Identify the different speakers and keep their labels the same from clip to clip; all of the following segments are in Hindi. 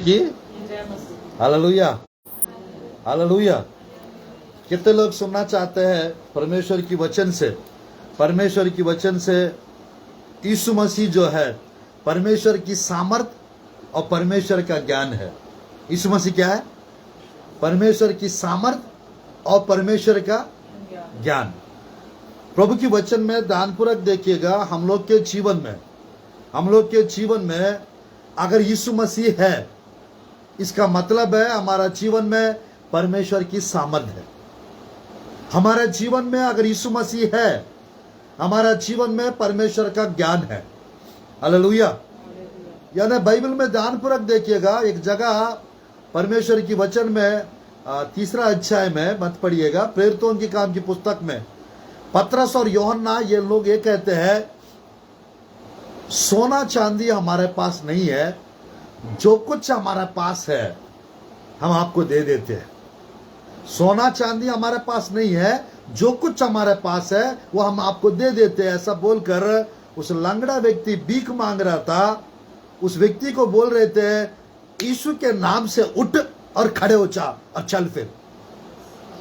Speaker 1: की हालेलुया, हालेलुया। कितने लोग सुनना चाहते हैं परमेश्वर की वचन से? परमेश्वर की वचन से यीशु मसीह जो है परमेश्वर की सामर्थ और परमेश्वर का ज्ञान है। यीशु मसीह क्या है? परमेश्वर की सामर्थ और परमेश्वर का ज्ञान। प्रभु की वचन में ध्यानपूर्वक देखिएगा। हम लोग के जीवन में अगर यीशु मसीह है, इसका मतलब है हमारा जीवन में परमेश्वर की सामर्थ है। हमारे जीवन में अगर यीशु मसीह है, हमारा जीवन में परमेश्वर का ज्ञान है। हालेलुया। यानी बाइबल में ध्यानपूर्वक देखिएगा, एक जगह परमेश्वर की वचन में 3 अध्याय में मत पढ़िएगा, प्रेरितों की काम की पुस्तक में पतरस और यूहन्ना ये लोग ये कहते हैं, सोना चांदी हमारे पास नहीं है, जो कुछ हमारे पास है हम आपको दे देते हैं। सोना चांदी हमारे पास नहीं है, जो कुछ हमारे पास है वो हम आपको दे देते हैं। ऐसा बोलकर उस लंगड़ा व्यक्ति भीख मांग रहा था, उस व्यक्ति को बोल रहे थे यीशु के नाम से उठ और खड़े हो जा और चल फिर।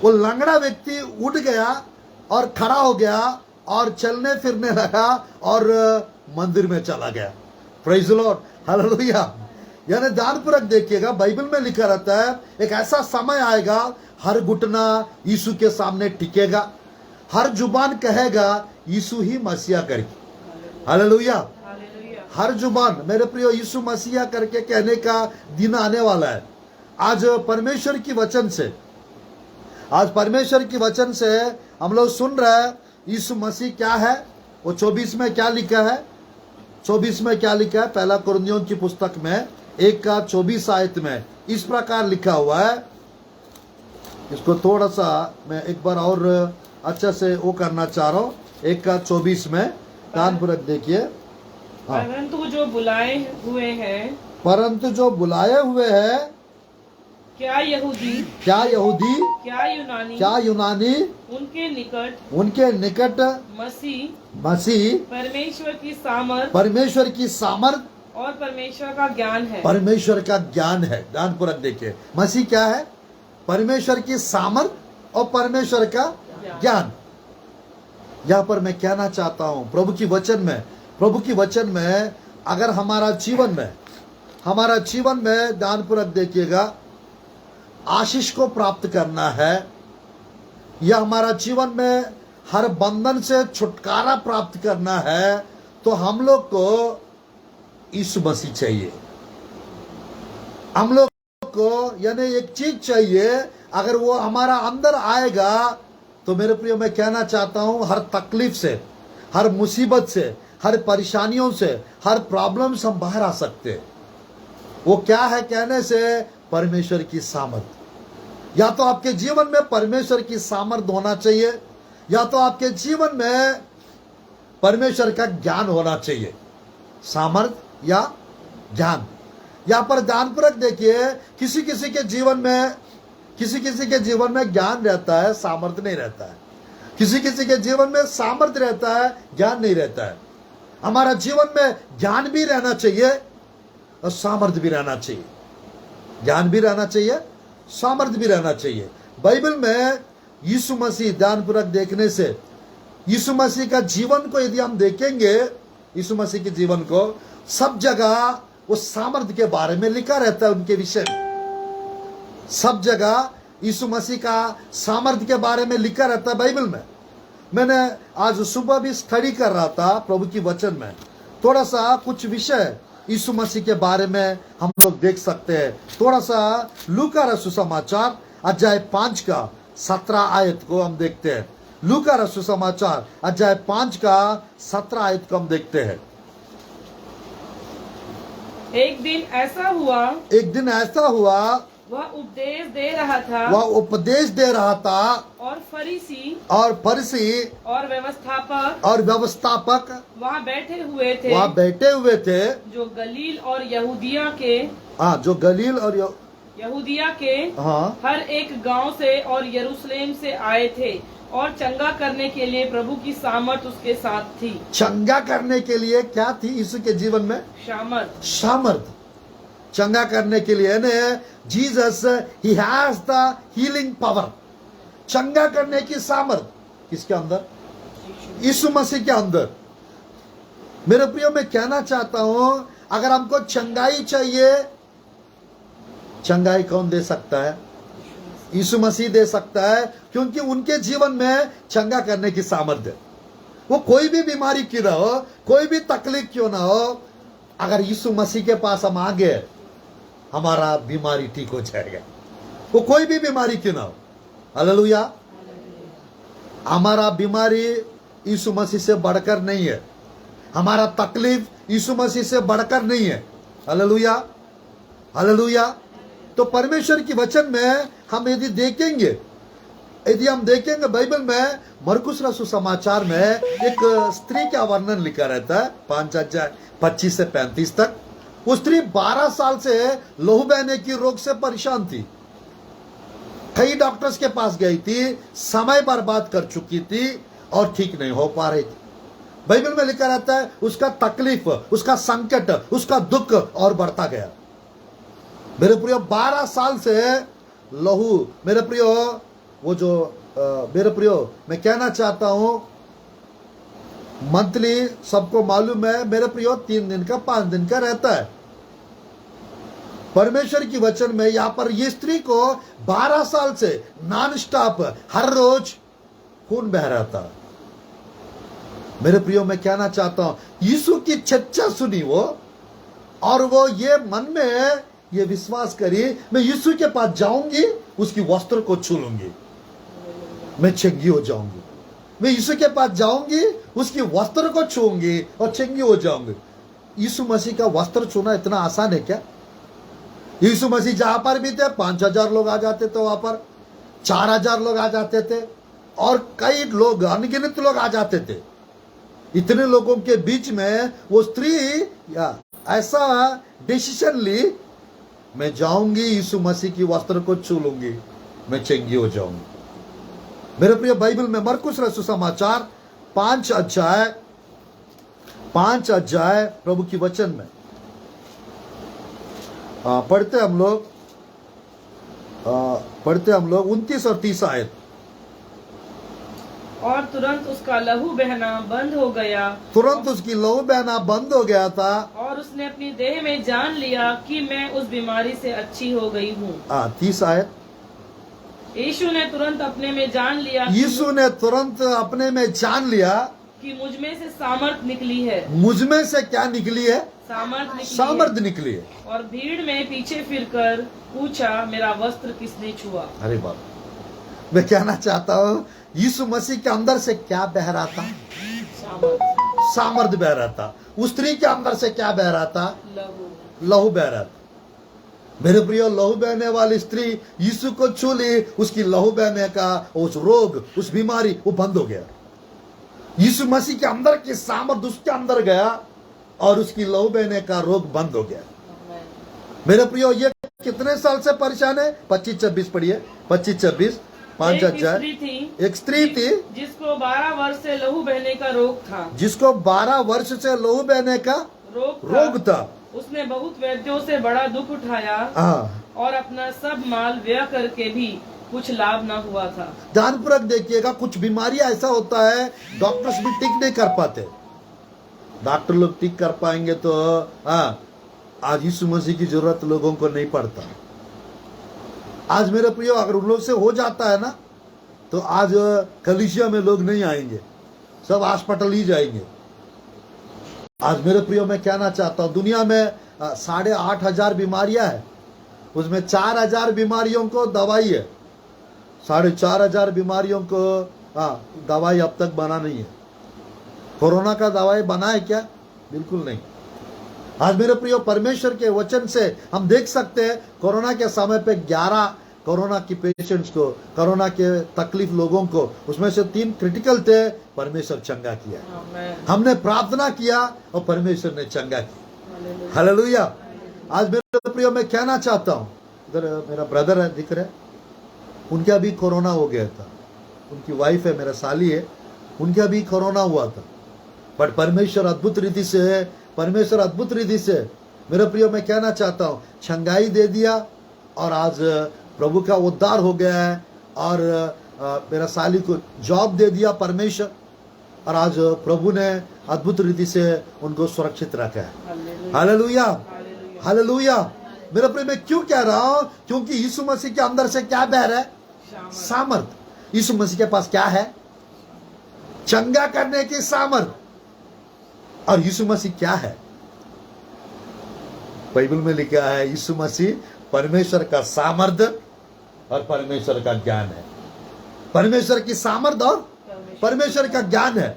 Speaker 1: वो लंगड़ा व्यक्ति उठ गया और खड़ा हो गया और चलने फिरने लगा और मंदिर में चला गया। Praise the Lord, hallelujah. यानी ध्यानपूर्वक देखिएगा, बाइबल में लिखा रहता है एक ऐसा समय आएगा हर घुटना यीशु के सामने टिकेगा, हर जुबान कहेगा यीशु ही मसीहा करके। हालेलुया। हर जुबान, मेरे प्रियो, यीशु मसीहा करके कहने का दिन आने वाला है। आज परमेश्वर की वचन से हम लोग सुन रहे हैं यीशु मसीह क्या है। वो 24 में क्या लिखा है? 24 में क्या लिखा है? पहला कुरिन्थियों की पुस्तक में 1:24 आयत में इस प्रकार लिखा हुआ है। इसको थोड़ा सा मैं एक बार और अच्छे से वो करना चाह रहा हूँ। 1:24 में ध्यानपूर्वक देखिए।
Speaker 2: परंतु जो बुलाए हुए हैं, क्या यहूदी, क्या यूनानी,
Speaker 1: उनके निकट मसीह परमेश्वर की सामर्थ
Speaker 2: और परमेश्वर का
Speaker 1: ज्ञान है। ध्यानपूर्वक देखिए, मसीह क्या है? परमेश्वर की सामर्थ और परमेश्वर का ज्ञान। यहाँ पर मैं कहना चाहता हूँ प्रभु की वचन में अगर हमारा जीवन में ध्यानपूर्वक देखिएगा आशीष को प्राप्त करना है, या हमारा जीवन में हर बंधन से छुटकारा प्राप्त करना है, तो हम लोग को यीशु मसीह चाहिए। हम लोग को यानी एक चीज चाहिए, अगर वो हमारा अंदर आएगा तो मेरे प्रियो मैं कहना चाहता हूं हर तकलीफ से, हर मुसीबत से, हर परेशानियों से, हर प्रॉब्लम से हम बाहर आ सकते हैं। वो क्या है कहने से? परमेश्वर की सामर्थ। या तो आपके जीवन में परमेश्वर की सामर्थ होना चाहिए, या तो आपके जीवन में परमेश्वर का ज्ञान होना चाहिए। सामर्थ या ज्ञान। यहां पर ध्यानपूर्वक देखिए, किसी किसी के जीवन में ज्ञान रहता है, सामर्थ नहीं रहता है। किसी किसी के जीवन में सामर्थ रहता है, ज्ञान नहीं रहता है। हमारा जीवन में ज्ञान भी रहना चाहिए और सामर्थ भी रहना चाहिए। ज्ञान भी रहना चाहिए, सामर्थ भी रहना चाहिए। बाइबल में यीशु मसीह, ध्यानपूर्वक देखने से यीशु मसीह का जीवन को यदि हम देखेंगे, यीशु मसीह के जीवन को, सब जगह वो सामर्थ के बारे में लिखा रहता है। उनके विषय में सब जगह यीशु मसीह का सामर्थ के बारे में लिखा रहता है बाइबल में। मैंने आज सुबह भी स्टडी कर रहा था प्रभु की वचन में, थोड़ा सा कुछ विषय यीशु मसीह के बारे में हम लोग देख सकते हैं। थोड़ा सा लूका रसूल समाचार अध्याय 5 का 17 आयत को हम देखते हैं। लूका रसूल समाचार अध्याय 5 का 17 आयत को हम देखते हैं।
Speaker 2: एक दिन ऐसा हुआ वह उपदेश दे रहा था और फरीसी और व्यवस्थापक वहाँ बैठे हुए थे जो गलील और यहूदिया के हर एक गांव से और यरूशलेम से आए थे, और चंगा करने के लिए प्रभु की सामर्थ उसके साथ थी। चंगा करने के लिए क्या थी यीशु के जीवन में? सामर्थ।
Speaker 1: चंगा करने के लिए ने Jesus he has the healing power, चंगा करने की सामर्थ किसके अंदर? यीशु मसीह के अंदर। मेरे प्रियो, मैं कहना चाहता हूं, अगर हमको चंगाई चाहिए, चंगाई कौन दे सकता है? यीशु मसीह दे सकता है, क्योंकि उनके जीवन में चंगा करने की सामर्थ्य है। वो कोई भी बीमारी क्यों ना हो, कोई भी तकलीफ क्यों ना हो, अगर यीशु मसीह के पास हम आ गए, हमारा बीमारी ठीक हो जाएगा। वो कोई भी बीमारी क्यों ना हो। हालेलुया। हमारा बीमारी यीशु मसीह से बढ़कर नहीं है, हमारा तकलीफ यीशु मसीह से बढ़कर नहीं है। Hallelujah, hallelujah. तो परमेश्वर की वचन में हम यदि हम देखेंगे बाइबल में, मरकुस रसूल समाचार में एक स्त्री का वर्णन लिखा रहता है 5 अध्याय 25 से 35 तक। वो स्त्री 12 साल से लहू बहने की रोग से परेशान थी। कई डॉक्टर्स के पास गई थी, समय बर्बाद कर चुकी थी और ठीक नहीं हो पा रही थी। बाइबल में लिखा रहता है उसका तकलीफ, उसका संकट, उसका दुख और बढ़ता गया। मेरे प्रियो, 12 साल से लहू, मेरे प्रियो, वो जो मेरे प्रियो, मैं कहना चाहता हूं, मंथली सबको मालूम है मेरे प्रियो 3 दिन का 5 दिन का रहता है। परमेश्वर की वचन में यहां पर ये स्त्री को 12 साल से नॉन स्टॉप हर रोज खून बह रहा था। मेरे प्रियो, मैं कहना चाहता हूं, यीशु की चर्चा सुनी वो, और वो ये मन में ये विश्वास करी, मैं यीशु के पास जाऊंगी, उसकी वस्त्र को छू लूंगी, मैं चंगी हो जाऊंगी। मैं यीशु के पास जाऊंगी, उसकी वस्त्र को छूंगी और चंगी हो जाऊंगी। यीशु मसीह का वस्त्र छूना इतना आसान है क्या? यीशु मसीह जहां पर भी थे 5,000 लोग आ जाते थे, वहां पर 4,000 लोग आ जाते थे, और कई लोग, अनगिनत लोग आ जाते थे। इतने लोगों के बीच में वो स्त्री ऐसा डिसीजन ली, मैं जाऊंगी, यीशु मसीह की वस्त्र को छू लूंगी, मैं चंगी हो जाऊंगी। मेरे प्रिय, बाइबल में मरकुस रसूल समाचार 5 अध्याय प्रभु की वचन में पढ़ते हम लोग 29 और 30 आयत।
Speaker 2: और तुरंत उसका लहू बहना बंद हो गया,
Speaker 1: तुरंत उसकी लहू बहना बंद हो गया था,
Speaker 2: और उसने अपनी देह में जान लिया कि मैं उस बीमारी से अच्छी हो गई हूँ।
Speaker 1: 30 आयत।
Speaker 2: यीशु ने तुरंत अपने में जान लिया,
Speaker 1: यीशु ने तुरंत अपने में जान लिया
Speaker 2: कि मुझ में से सामर्थ निकली है।
Speaker 1: मुझ में से क्या निकली है? सामर्थ निकली है।
Speaker 2: और भीड़ में पीछे फिरकर पूछा, मेरा वस्त्र किसने छुआ?
Speaker 1: अरे बाप, मैं कहना चाहता हूँ, यीशु मसीह के अंदर से क्या बह रहा था? सामर्थ बह रहा था। उस स्त्री के अंदर से क्या बह रहा था? लहू बह रहा था। मेरे प्रियो, लहू बहने वाली स्त्री यीशु को छू ली, उसकी लहू बहने का उस रोग, उस बीमारी वो बंद हो गया। यीशु मसीह के अंदर की सामर्थ उसके अंदर गया और उसकी लहू बहने का रोग बंद हो गया। मेरे प्रियो, ये कितने साल से परेशान है? 25-26 पढ़िए, 25-26 5 अध्याय। एक स्त्री थी
Speaker 2: जिसको 12 वर्ष से लहू बहने का रोग था।
Speaker 1: जिसको 12 वर्ष से लहू बहने का रोग था।
Speaker 2: उसने बहुत वैद्यों से बड़ा दुख उठाया और अपना सब माल व्यय करके भी कुछ लाभ ना हुआ था।
Speaker 1: ध्यानपूर्वक देखिएगा, कुछ बीमारियां ऐसा होता है डॉक्टर्स भी ठीक नहीं कर पाते। डॉक्टर लोग ठीक कर पाएंगे तो आज यीशु मसीह की जरूरत लोगों को नहीं पड़ता। आज मेरे प्रियो, अगर उन लोग से हो जाता है ना, तो आज कलीसिया में लोग नहीं आएंगे, सब हॉस्पिटल ही जाएंगे। आज मेरे प्रियो, मैं कहना चाहता हूं, दुनिया में 8,500 बीमारियां हैं, उसमें 4,000 बीमारियों को दवाई है। 4,500 बीमारियों को दवाई अब तक बना नहीं है। कोरोना का दवाई बना है क्या? बिल्कुल नहीं। आज मेरे प्रियो, परमेश्वर के वचन से हम देख सकते हैं, कोरोना के समय पे 11 कोरोना की पेशेंट्स को, कोरोना के तकलीफ लोगों को, उसमें से 3 क्रिटिकल थे, परमेश्वर चंगा किया। हमने प्रार्थना किया और परमेश्वर ने चंगा किया। हालेलुया। आज मेरे प्रियो, मैं कहना चाहता हूं, इधर मेरा ब्रदर है, दिख रहा है, उनके अभी कोरोना हो गया था। उनकी वाइफ है, मेरा साली है, उनके अभी कोरोना हुआ था, बट परमेश्वर अद्भुत रीति से मेरे प्रियो, मैं कहना चाहता हूं, चंगाई दे दिया और आज प्रभु का उद्धार हो गया है, और मेरा साली को जॉब दे दिया परमेश्वर, और आज प्रभु ने अद्भुत रीति से उनको सुरक्षित रखा है। Hallelujah, hallelujah. मेरे प्रिय, मैं क्यों कह रहा हूं? क्योंकि यीशु मसीह के अंदर से क्या बह रहा है? सामर्थ। यीशु मसीह के पास क्या है? चंगा करने की सामर्थ। और यीशु मसीह क्या है? बाइबल में लिखा है यीशु मसीह परमेश्वर का सामर्थ और परमेश्वर का ज्ञान है। परमेश्वर की सामर्थ और परमेश्वर का ज्ञान है।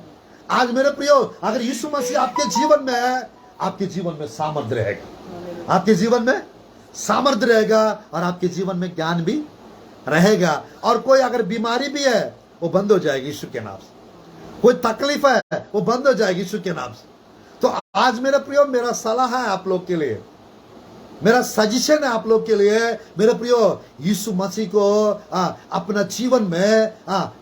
Speaker 1: आज मेरे प्रियो, अगर यीशु मसीह आपके जीवन में है, आपके जीवन में सामर्थ्य रहेगा, आपके जीवन में सामर्थ्य रहेगा, और आपके जीवन में ज्ञान भी रहेगा। और कोई अगर बीमारी भी है वो बंद हो जाएगी यीशु के नाम से, कोई तकलीफ है वो बंद हो जाएगी यीशु के नाम से। तो आज मेरे प्रियो, मेरा सलाह है आप लोग के लिए, मेरा सजेशन है आप लोग के लिए, मेरे प्रियो, यीशु मसीह को अपना जीवन में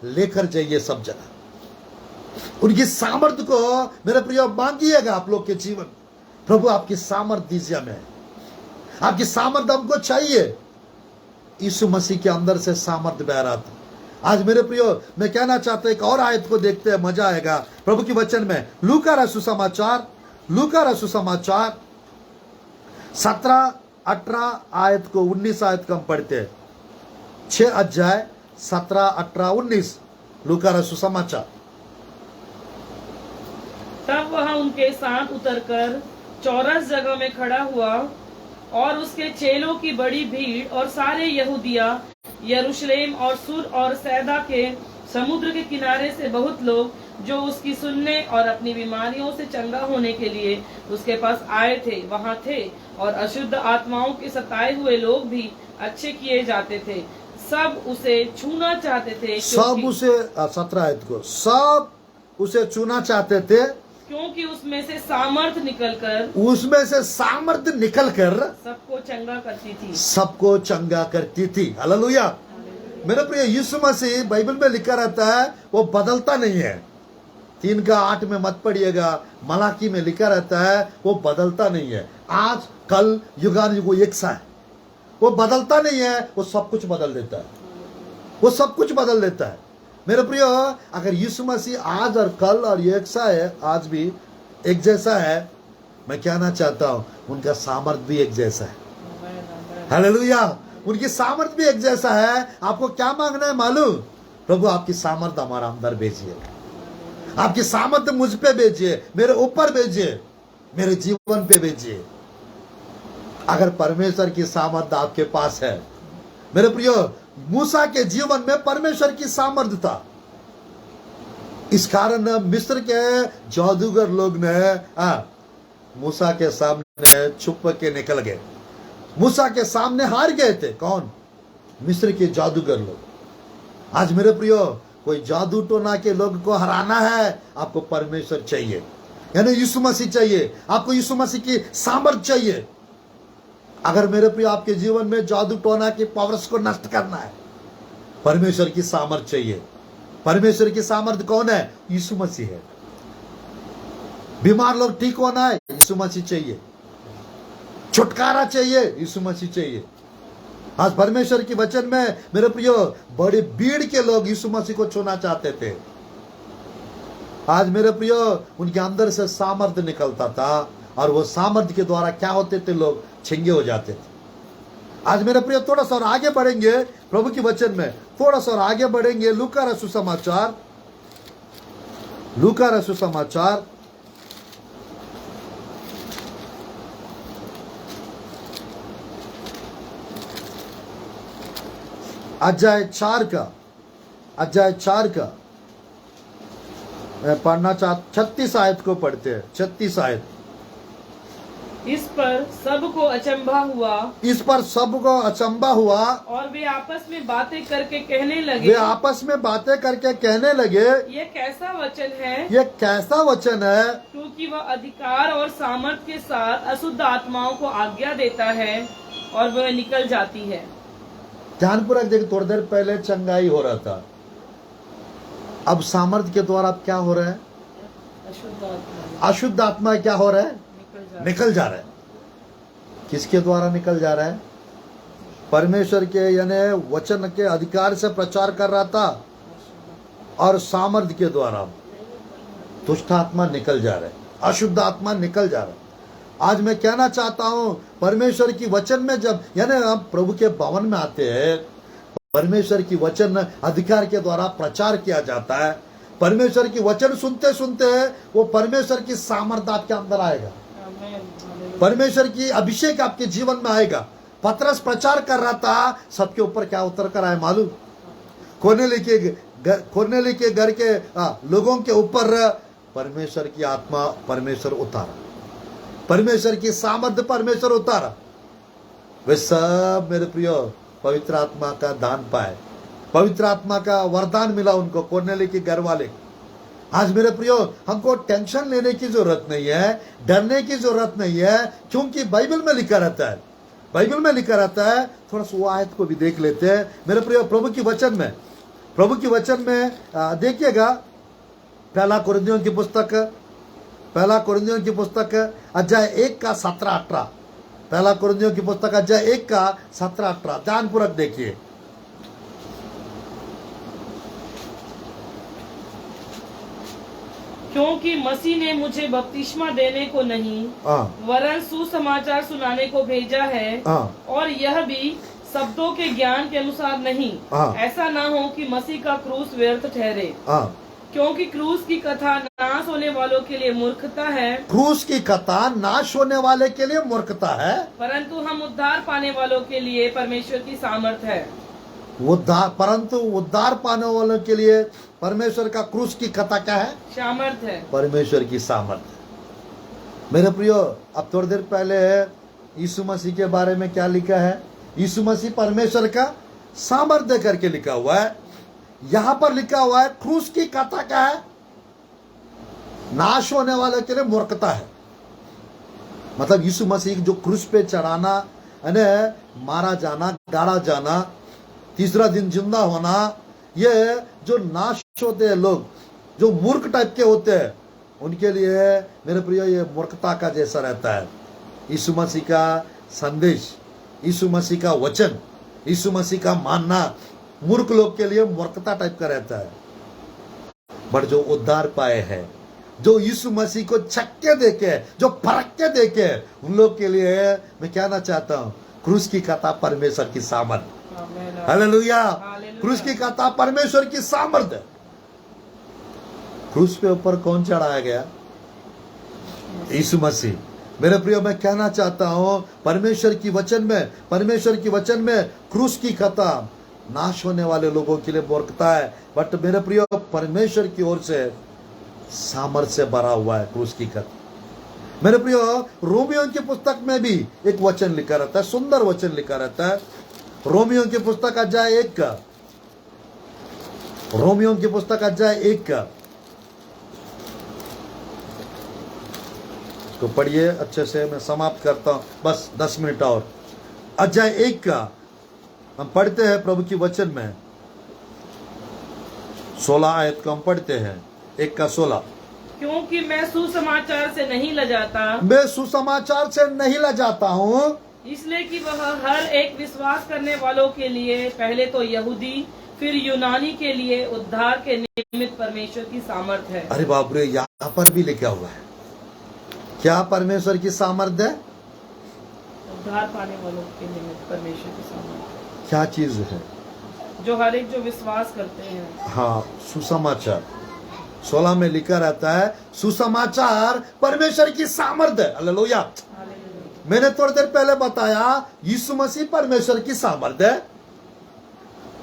Speaker 1: लेकर जाइए सब जगह। उनकी सामर्थ्य को मेरे प्रियो मांगिएगा आप लोग के जीवन। प्रभु आपकी सामर्थ्य दीजिए हमें, आपकी सामर्थ्य हमको चाहिए। यीशु मसीह के अंदर से सामर्थ्य बह रहा था। आज मेरे प्रियो, मैं कहना चाहता हूं, एक और आयत को देखते हैं, मजा आएगा प्रभु के वचन में। लूका रसू समाचार 17-18 आयत को 19 आयत को हम पढ़ते हैं। 6 अध्याय 17, 18, 19 लूका रसू समाचार।
Speaker 2: तब वह उनके साथ उतरकर चौरस जगह में खड़ा हुआ, और उसके चेलों की बड़ी भीड़ और सारे यहूदिया, यरूशलेम और सुर और सैदा के समुद्र के किनारे से बहुत लोग, जो उसकी सुनने और अपनी बीमारियों से चंगा होने के लिए उसके पास आए थे, वहाँ थे। और अशुद्ध आत्माओं के सताए हुए लोग भी अच्छे किए जाते थे। सब उसे छूना चाहते थे,
Speaker 1: सब उसे 17 आयत को, सब उसे छूना चाहते थे,
Speaker 2: क्योंकि उसमें से सामर्थ निकलकर सबको चंगा करती थी,
Speaker 1: सबको चंगा करती थी। हालेलुया। मेरे प्रिय, यीशु मसीह बाइबल में लिखा रहता है, वो बदलता नहीं है। 3:8 में मत पढ़िएगा, मलाकी में लिखा रहता है वो बदलता नहीं है। आज कल युगानुयुग वो एक सा है, वो बदलता नहीं है, वो सब कुछ बदल देता है, वो सब कुछ बदल देता है। मेरे प्रियो, अगर यीशु मसीह आज और कल और एक सा है, आज भी एक जैसा है, मैं कहना चाहता हूं उनका सामर्थ्य भी एक जैसा है। हालेलुया। उनकी सामर्थ्य भी एक जैसा है। आपको क्या मांगना है मालूम? प्रभु आपकी सामर्थ्य हमारा अंदर भेजिए, आपकी सामर्थ्य मुझ पे भेजिए, मेरे ऊपर भेजिए, मेरे जीवन पे भेजिए। अगर परमेश्वर की सामर्थ्य आपके पास है, मेरे प्रियो, मूसा के जीवन में परमेश्वर की सामर्थ्य था। इस कारण मिस्र के जादूगर लोग ने मूसा के सामने छुप के निकल गए, मूसा के सामने हार गए थे। कौन? मिस्र के जादूगर लोग। आज मेरे प्रियो, कोई जादू टोना के लोग को हराना है, आपको परमेश्वर चाहिए, यानी यीशु मसीह चाहिए, आपको यीशु मसीह की सामर्थ्य चाहिए। अगर मेरे प्रियो आपके जीवन में जादू टोना की पावर्स को नष्ट करना है, परमेश्वर की सामर्थ्य चाहिए। परमेश्वर की सामर्थ्य कौन है? यीशु मसीह है। बीमार लोग ठीक होना है, यीशु मसीह चाहिए। छुटकारा चाहिए, यीशु मसीह चाहिए। आज परमेश्वर की वचन में मेरे प्रियो, बड़ी भीड़ के लोग यीशु मसीह को छूना चाहते थे। आज मेरे प्रियो, उनके अंदर से सामर्थ्य निकलता था, और वो सामर्थ्य के द्वारा क्या होते थे? लोग छिंगे हो जाते थे। आज मेरे प्रियो, थोड़ा सा और आगे बढ़ेंगे प्रभु की वचन में, थोड़ा सा और आगे बढ़ेंगे। लूका रसू समाचार, लूका रसू समाचार अध्याय 4 का मैं पढ़ना चाहता, 36 आयत को पढ़ते हैं। 36 आयत।
Speaker 2: इस पर सबको अचंभा हुआ,
Speaker 1: इस पर सबको अचंभा हुआ,
Speaker 2: और वे आपस में बातें करके कहने लगे,
Speaker 1: वे आपस में बातें करके कहने लगे,
Speaker 2: ये कैसा वचन है,
Speaker 1: ये कैसा वचन है,
Speaker 2: क्योंकि वह अधिकार और सामर्थ के साथ अशुद्ध आत्माओं को आज्ञा देता है और वह निकल जाती है।
Speaker 1: ध्यानपूर्वक देखिए, थोड़ी देर पहले चंगाई हो रहा था, अब सामर्थ्य के द्वारा अब क्या हो रहा है? अशुद्ध आत्मा क्या हो रहा है? निकल जा रहा है। किसके द्वारा निकल जा रहा है? परमेश्वर के यानी वचन के अधिकार से प्रचार कर रहा था और सामर्थ्य के द्वारा दुष्ट आत्मा निकल जा रहा है, अशुद्ध आत्मा निकल जा रहा है। आज मैं कहना चाहता हूं, परमेश्वर की वचन में जब यानी हम प्रभु के भवन में आते हैं, परमेश्वर की वचन अधिकार के द्वारा प्रचार किया जाता है। परमेश्वर की वचन सुनते सुनते वो परमेश्वर की सामर्थ्य आपके अंदर आएगा, परमेश्वर की अभिषेक आपके जीवन में आएगा। पतरस प्रचार कर रहा था, सबके ऊपर क्या उतर कर आए मालूम? कोर्नेली के घर के लोगों के ऊपर परमेश्वर की आत्मा परमेश्वर उतारा, परमेश्वर की सामर्थ्य परमेश्वर उतारा। वे सब मेरे प्रिय पवित्र आत्मा का दान पाए, पवित्र आत्मा का वरदान मिला उनको, कोर्नेली के घर वाले। आज मेरे प्रियो, हमको टेंशन लेने की जरूरत नहीं है, डरने की जरूरत नहीं है, क्योंकि बाइबल में लिखा रहता है, बाइबल में लिखा रहता है। थोड़ा सा वो आयत को भी देख लेते हैं मेरे प्रियो। प्रभु की वचन में देखिएगा, पहला कुरिन्थियों की पुस्तक अध्याय 1 का 17-18, पहला कुरिन्थियों की पुस्तक अध्याय 1 का 17-18 ध्यानपूर्वक देखिए।
Speaker 2: क्योंकि मसीह ने मुझे बपतिस्मा देने को नहीं वरन सुसमाचार सुनाने को भेजा है, और यह भी शब्दों के ज्ञान के अनुसार नहीं, ऐसा ना हो कि मसीह का क्रूस व्यर्थ ठहरे। क्योंकि क्रूस की कथा नाश होने वालों के लिए मूर्खता है,
Speaker 1: क्रूस की कथा नाश होने वाले के लिए मूर्खता है,
Speaker 2: परंतु हम उद्धार पाने वालों के लिए परमेश्वर की सामर्थ है।
Speaker 1: परंतु उद्धार पाने वालों के लिए परमेश्वर का क्रूस की कथा क्या है?
Speaker 2: सामर्थ है,
Speaker 1: परमेश्वर की सामर्थ। मेरे प्रियो, अब थोड़ी देर पहले यीशु मसीह के बारे में क्या लिखा है? यीशु मसीह परमेश्वर का सामर्थ्य करके लिखा हुआ है। यहां पर लिखा हुआ है क्रूस की कथा क्या है? नाश होने वाले के लिए मूर्खता है। मतलब यीशु मसीह जो क्रूस पे चढ़ाना, मारा जाना, गाड़ा जाना, तीसरा दिन जिंदा होना, ये जो नाश होते हैं लोग, जो मूर्ख टाइप के होते हैं, उनके लिए मेरे प्रियो ये मूर्खता का जैसा रहता है। यीशु मसीह का संदेश, यीशु मसीह का वचन, यीशु मसीह का मानना मूर्ख लोग के लिए मूर्खता टाइप का रहता है। बट जो उद्धार पाए हैं, जो यीशु मसीह को छक्के देके, जो फरक के देके, उन लोग के लिए मैं कहना चाहता हूं, क्रूस की कथा परमेश्वर की सामर्थ। हालेलुया। क्रूस की कथा परमेश्वर की सामर्थ। क्रूस पे ऊपर कौन चढ़ाया गया? यीशु मसीह। मेरे प्रियो, मैं कहना चाहता हूं, परमेश्वर की वचन में क्रूस की कथा नाश होने वाले लोगों के लिए मूर्खता है, बट मेरे प्रियो परमेश्वर की ओर से सामर्थ से भरा हुआ है क्रूस की कथा। मेरे प्रियो, रोमियो की पुस्तक में भी एक वचन लिखा रहता है, सुंदर वचन लिखा रहता है। रोमियो की पुस्तक अध्याय 1 का, रोमियो की पुस्तक अध्याय 1 का, तो पढ़िए अच्छे से, मैं समाप्त करता हूं, बस 10 मिनट और। अध्याय 1 का हम पढ़ते हैं प्रभु की वचन में, 16 आयत को हम पढ़ते हैं, 1 का 16।
Speaker 2: क्योंकि मैं सुसमाचार से नहीं लजाता,
Speaker 1: मैं सुसमाचार से नहीं लजाता हूँ,
Speaker 2: इसलिए कि वह हर एक विश्वास करने वालों के लिए, पहले तो यहूदी फिर यूनानी के लिए उद्धार के निमित्त परमेश्वर की सामर्थ है।
Speaker 1: अरे बाप रे, यहाँ पर भी लिखा हुआ है क्या परमेश्वर की सामर्थ है?
Speaker 2: उद्धार पाने वालों के निमित्त परमेश्वर की सामर्थ।
Speaker 1: क्या चीज है?
Speaker 2: जो हर एक जो विश्वास करते हैं।
Speaker 1: हाँ, सुसमाचार 16 में लिखा रहता है, सुसमाचार परमेश्वर की सामर्थ है। हालेलुया। मैंने थोड़ी देर पहले बताया यीशु मसीह परमेश्वर की सामर्थ है।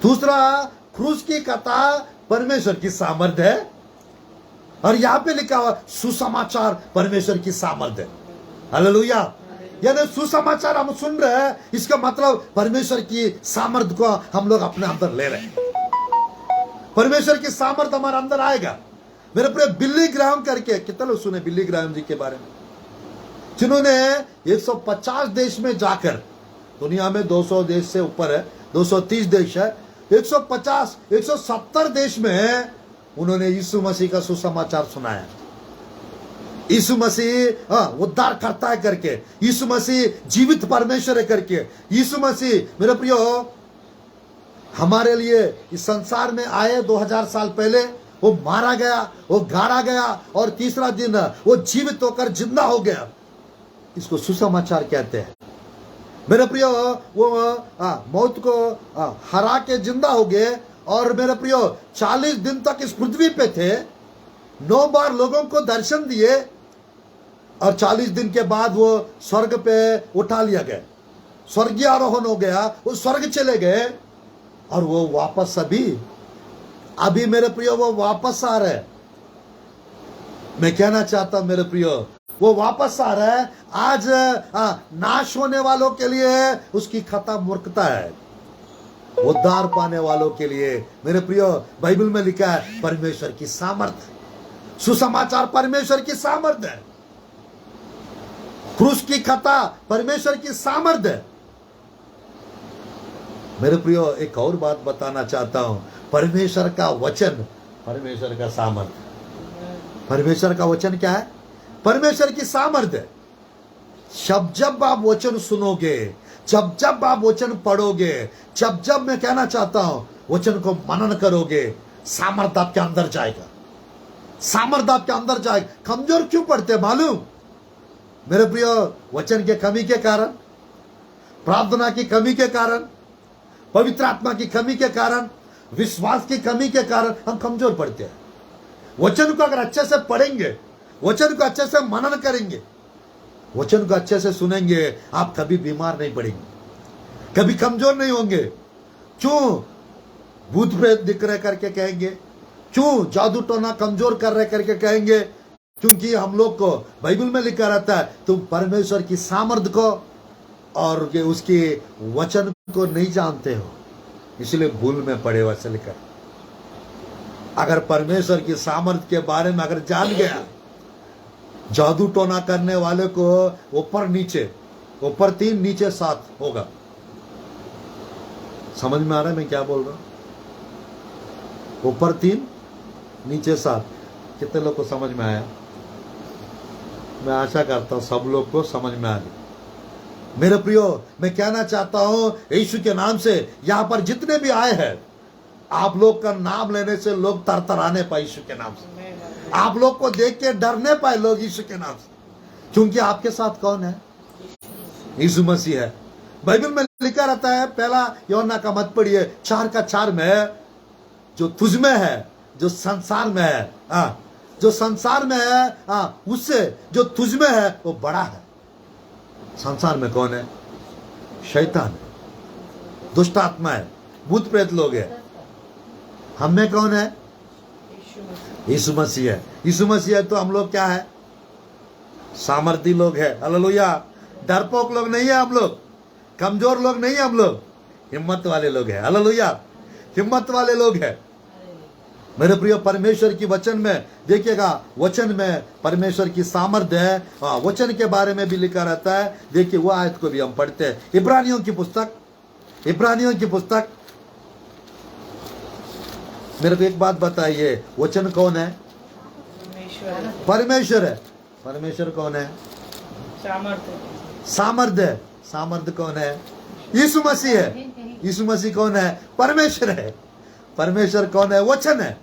Speaker 1: दूसरा, क्रूस की कथा परमेश्वर की सामर्थ है, और यहां पे लिखा हुआ सुसमाचार परमेश्वर की सामर्थ है। हालेलुया। यानी सुसमाचार हम सुन रहे हैं, इसका मतलब परमेश्वर की सामर्थ को हम लोग अपने अंदर ले रहे हैं। परमेश्वर की सामर्थ हमारे अंदर आएगा। मेरे प्रिय, बिल्ली ग्राहम करके कितने लोग सुने बिल्ली ग्राहम जी के बारे में, जिन्होंने 150 देश में जाकर, दुनिया में 200 देश से ऊपर है, 230 देश है, 150 170 देश में उन्होंने यीशु मसीह का सुसमाचार सुनाया। यीशु मसीह उद्धार करता है करके, यीशु मसीह जीवित परमेश्वर है करके, यीशु मसीह मेरे प्रियो हमारे लिए इस संसार में आए 2000 साल पहले, वो मारा गया, वो गाड़ा गया और तीसरा दिन वो जीवित होकर जिंदा हो गया। इसको सुसमाचार कहते हैं मेरे प्रियो। वो मौत को हरा के जिंदा हो गए और मेरे प्रियो 40 दिन तक इस पृथ्वी पे थे, 9 बार लोगों को दर्शन दिए और 40 दिन के बाद वो स्वर्ग पे उठा लिया गया, स्वर्गीय आरोहण हो गया, वो स्वर्ग चले गए और वो वापस अभी मेरे प्रियो वो वापस आ रहे। मैं कहना चाहता हूं मेरे प्रियो, वो वापस आ रहा है। आज नाश होने वालों के लिए उसकी खता मूर्खता है, उद्धार पाने वालों के लिए मेरे प्रियो बाइबल में लिखा है परमेश्वर की सामर्थ्य, सुसमाचार परमेश्वर की सामर्थ्य है, क्रूस की खता परमेश्वर की सामर्थ्य है। मेरे प्रियो एक और बात बताना चाहता हूं, परमेश्वर का वचन परमेश्वर का सामर्थ्य। परमेश्वर का वचन क्या है? परमेश्वर की सामर्थ्य। जब आप वचन सुनोगे, जब आप वचन पढ़ोगे, जब मैं कहना चाहता हूं वचन को मनन करोगे, सामर्थ्य आपके अंदर जाएगा, सामर्थ्य आपके अंदर जाएगा। कमजोर क्यों पड़ते मालूम मेरे प्रियो? वचन के कमी के कारण, प्रार्थना की कमी के कारण, पवित्र आत्मा की कमी के कारण, विश्वास की कमी के कारण हम कमजोर पड़ते हैं। वचन को अगर अच्छे से पढ़ेंगे, वचन को अच्छे से मनन करेंगे, वचन को अच्छे से सुनेंगे, आप कभी बीमार नहीं पड़ेंगे, कभी कमजोर नहीं होंगे। क्यों भूत प्रेत दिख रहे करके कहेंगे? क्यों जादू टोना कमजोर कर रहे करके कहेंगे? क्योंकि हम लोग को बाइबल में लिखा रहता है तुम परमेश्वर की सामर्थ्य को और उसके वचन को नहीं जानते हो, इसलिए भूल में पड़े वैसे लिखा। अगर परमेश्वर की सामर्थ्य के बारे में अगर जान गया, जादू टोना करने वाले को ऊपर 3 नीचे 7 होगा। समझ में आ रहा है मैं क्या बोल रहा हूं? ऊपर 3 नीचे 7। कितने लोग को समझ में आया? मैं आशा करता हूं सब लोग को समझ में आ गया। मेरे प्रियो मैं कहना चाहता हूं यीशु के नाम से यहां पर जितने भी आए हैं, आप लोग का नाम लेने से लोग तरतराने पाए यीशु के नाम से, आप लोग को देख के डरने पाए लोग यीशु के नाम से, क्योंकि आपके साथ कौन है? यीशु मसीह है। बाइबल में लिखा रहता है, पहला यूहन्ना का मत पढ़िए 4:4 में, जो तुझ में है, जो संसार में है, जो संसार में है उससे जो तुझ में है वो बड़ा है। संसार में कौन है? शैतान, दुष्ट आत्मा है, भूत प्रेत लोग है। हम में कौन है? यीशु मसीह है। यीशु मसीह है तो हम लोग क्या है? सामर्थी लोग है। हालेलुया। डरपोक लोग नहीं है हम लोग, कमजोर लोग नहीं है हम लोग, हिम्मत वाले लोग हैं। हालेलुया। हिम्मत वाले लोग हैं मेरे प्रिय। परमेश्वर की वचन में देखिएगा, वचन में परमेश्वर की सामर्थ्य है। वचन के बारे में भी लिखा रहता है। देखिए वो आयत को भी हम पढ़ते हैं, इब्रानियों की पुस्तक। मेरे को एक बात बताइए, वचन कौन है? परमेश्वर है। परमेश्वर कौन है? सामर्थ्य कौन है? यीशु मसीह है। यीशु मसीह कौन है? परमेश्वर है। परमेश्वर कौन है? वचन है।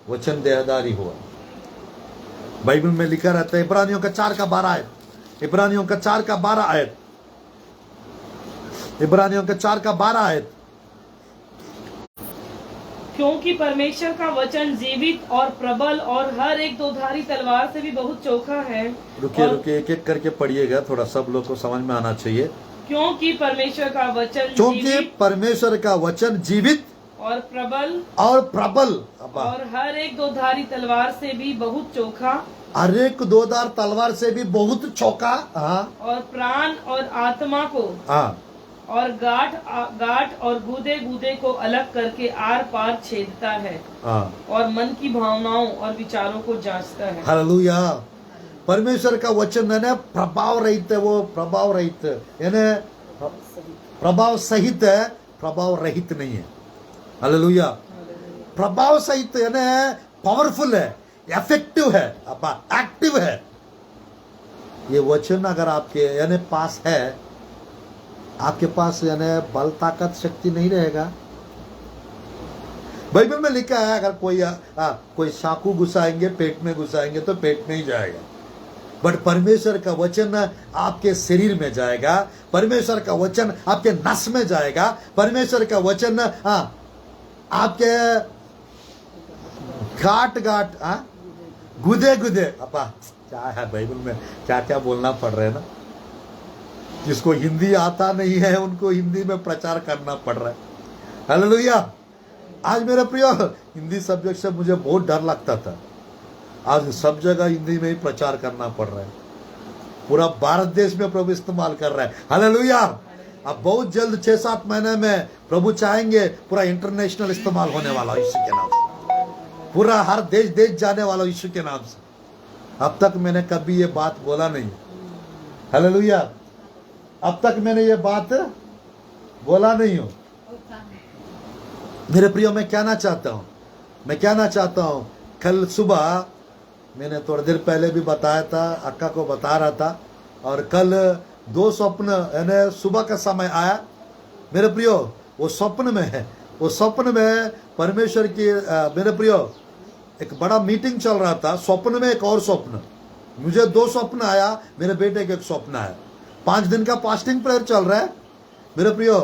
Speaker 1: वचन देहधारी हुआ। बाइबल में लिखा रहता है इब्रानियों का 4:12 आयत, इब्रानियों का 4:12 आयत, इब्रानियों का 4:12 आयत।
Speaker 2: क्योंकि परमेश्वर का वचन जीवित और प्रबल और हर एक दोधारी तलवार से भी बहुत चोखा है।
Speaker 1: रुकिए एक एक करके पढ़िएगा, थोड़ा सब लोग को समझ में आना चाहिए।
Speaker 2: क्योंकि परमेश्वर का वचन जीवित और प्रबल और हर एक दोधारी तलवार से भी बहुत चोखा,
Speaker 1: हर एक दोधार तलवार से भी बहुत चौका,
Speaker 2: और प्राण और आत्मा को और गांठ और गूदे को अलग करके आर पार छेदता है और मन की भावनाओं और विचारों को जांचता है। हालेलुया।
Speaker 1: परमेश्वर का वचन है ना, प्रभाव रहित है। वो प्रभाव रहित यानी प्रभाव सहित है, प्रभाव रहित नहीं है। हालेलुया। प्रभाव सहित यानी पावरफुल है, इफेक्टिव है, एक्टिव है। ये वचन अगर आपके यानी पास है, आपके पास यानी बल ताकत शक्ति नहीं रहेगा। बाइबल में लिखा है अगर कोई चाकू घुसाएंगे पेट में घुसाएंगे तो पेट में ही जाएगा, बट परमेश्वर का वचन आपके शरीर में जाएगा, परमेश्वर का वचन आपके नस में जाएगा, परमेश्वर का वचन आपके गाट गुदे गुदे अपा क्या है बाइबल में क्या क्या बोलना पड़ रहा है ना। जिसको हिंदी आता नहीं है उनको हिंदी में प्रचार करना पड़ रहा है। हालेलुया। आज मेरे प्रिय हिंदी सब्जेक्ट से मुझे बहुत डर लगता था, आज सब जगह हिंदी में ही प्रचार करना पड़ रहा है। पूरा भारत देश में प्रभु इस्तेमाल कर रहा है। हालेलुया। अब बहुत जल्द 6-7 महीने में प्रभु चाहेंगे पूरा इंटरनेशनल इस्तेमाल होने वाला यीशु के नाम से, पूरा हर देश जाने वाला यीशु के नाम से। अब तक मैंने कभी ये बात बोला नहीं। हालेलुया। अब तक मैंने ये बात बोला नहीं हूं। मेरे प्रियो मैं कहना चाहता हूं, कल सुबह मैंने थोड़ी देर पहले भी बताया था, अक्का को बता रहा था, और कल 2 स्वप्न यानी सुबह का समय आया मेरे प्रियो। वो स्वप्न में है, वो स्वप्न में परमेश्वर की मेरे प्रियो एक बड़ा मीटिंग चल रहा था। स्वप्न में एक और स्वप्न, मुझे 2 स्वप्न आया, मेरे बेटे का एक स्वप्न आया। 5 दिन का फास्टिंग प्रेयर चल रहा है मेरे प्रियो।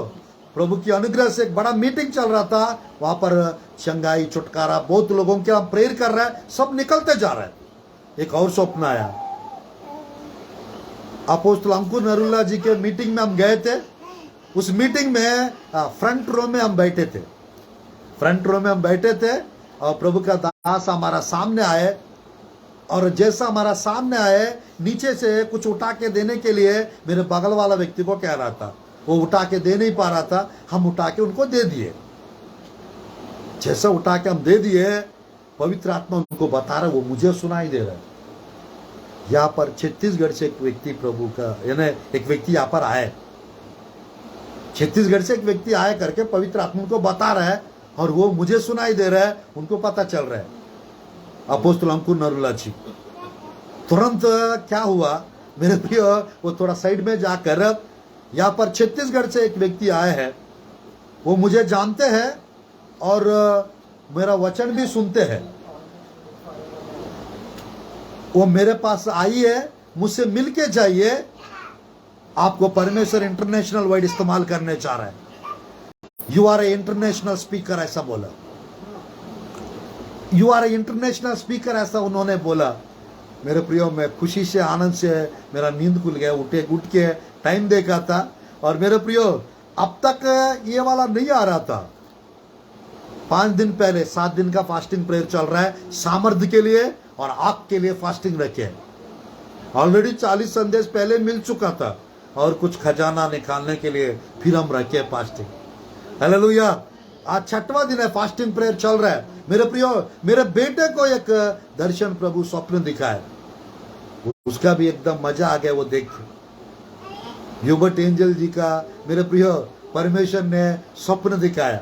Speaker 1: प्रभु की अनुग्रह से एक बड़ा मीटिंग चल रहा था, वहां पर चंगाई छुटकारा बहुत लोगों के हम प्रेयर कर रहे हैं, सब निकलते जा रहे हैं। एक और स्वप्न आया, अपोस्तल अंकुर नरुला जी के मीटिंग में हम गए थे। उस मीटिंग में फ्रंट रो में हम बैठे थे और प्रभु का दास हमारा सामने आए, और जैसा हमारा सामने आए नीचे से कुछ उठा के देने के लिए मेरे बगल वाला व्यक्ति को कह रहा था, वो उठा के दे नहीं पा रहा था, हम उठा के उनको दे दिए। जैसा उठा के हम दे दिए, पवित्र आत्मा उनको बता रहा है, वो मुझे सुनाई दे रहा है। यहाँ पर छत्तीसगढ़ से एक व्यक्ति प्रभु का यानी एक व्यक्ति यहाँ पर आए, छत्तीसगढ़ से एक व्यक्ति आए करके पवित्र आत्मा उनको बता रहा है, और वो मुझे सुनाई दे रहा है, उनको पता चल रहा है। अपोस्तल अंकुर नरुला जी तुरंत क्या हुआ मेरे प्रिय, वो थोड़ा साइड में जाकर यहाँ पर छत्तीसगढ़ से एक व्यक्ति आए हैं, वो मुझे जानते हैं और मेरा वचन भी सुनते हैं। वो मेरे पास आई है, मुझसे मिलके जाइए, आपको परमेश्वर इंटरनेशनल वर्ड इस्तेमाल करने चाह रहा है। You are a international speaker, ऐसा बोला। You are a international speaker, ऐसा उन्होंने बोला। मेरे प्रियो मैं खुशी से आनंद से मेरा नींद खुल गया, उठ के टाइम देखा था, और मेरे प्रियो अब तक ये वाला नहीं आ रहा था। 5 दिन पहले 7 दिन का फास्टिंग प्रेयर चल रहा है, सामर्थ्य के लिए और आग के लिए फास्टिंग रखे। ऑलरेडी 40 संदेश पहले मिल चुका था, और कुछ खजाना निकालने के लिए फिर हम रखे फास्टिंग। हालेलुया। आज 6वां दिन है, फास्टिंग प्रेयर चल रहा है। मेरे प्रियो मेरे बेटे को एक दर्शन प्रभु स्वप्न दिखाया, उसका भी एकदम मजा आ गया वो देख के। ह्यूबर्ट एंजल जी का मेरे प्रियो परमेश्वर ने स्वप्न दिखाया।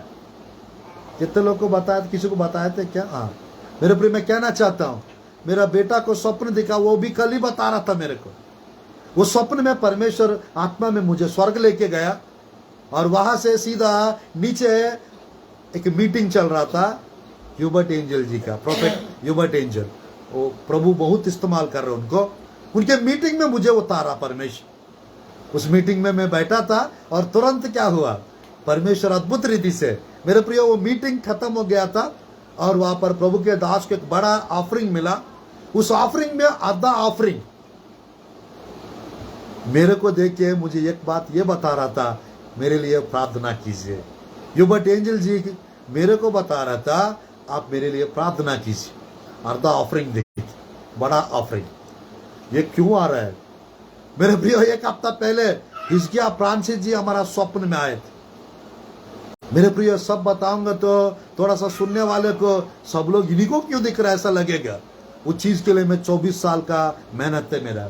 Speaker 1: कितने लोग को बताया, किसी को बताए थे क्या? हाँ मेरे प्रियो मैं कहना चाहता हूँ, मेरा बेटा को स्वप्न दिखा, वो भी कल ही बता रहा था मेरे को। वो स्वप्न में परमेश्वर आत्मा में मुझे स्वर्ग लेके गया, और वहां से सीधा नीचे एक मीटिंग चल रहा था ह्यूबर्ट एंजल जी का, प्रोफेट ह्यूबर्ट एंजल। वो प्रभु बहुत इस्तेमाल कर रहे उनको, उनके मीटिंग में मुझे उतारा परमेश्वर। उस मीटिंग में मैं बैठा था, और तुरंत क्या हुआ, परमेश्वर अद्भुत रीति से मेरे प्रियो वो मीटिंग खत्म हो गया था, और वहां पर प्रभु के दास को एक बड़ा ऑफरिंग मिला। उस ऑफरिंग में आधा ऑफरिंग मेरे को देख के मुझे एक बात ये बता रहा था, मेरे लिए प्रार्थना कीजिए। ह्यूबर्ट एंजल जी मेरे को बता रहा था, आप मेरे लिए प्रार्थना कीजिए। आधा ऑफरिंग देखिए, बड़ा ऑफरिंग। ये क्यों आ रहा है मेरे प्रियो? 1 हफ्ता पहले हिजकिय्याह फ्रांसिस जी हमारा स्वप्न में आए थे। मेरे प्रियो सब बताऊंगा तो थोड़ा सा सुनने वाले को सब लोग इन्हीं को क्यों दिख रहा है ऐसा लगेगा। उस चीज के लिए मैं 24 साल का मेहनत है मेरा,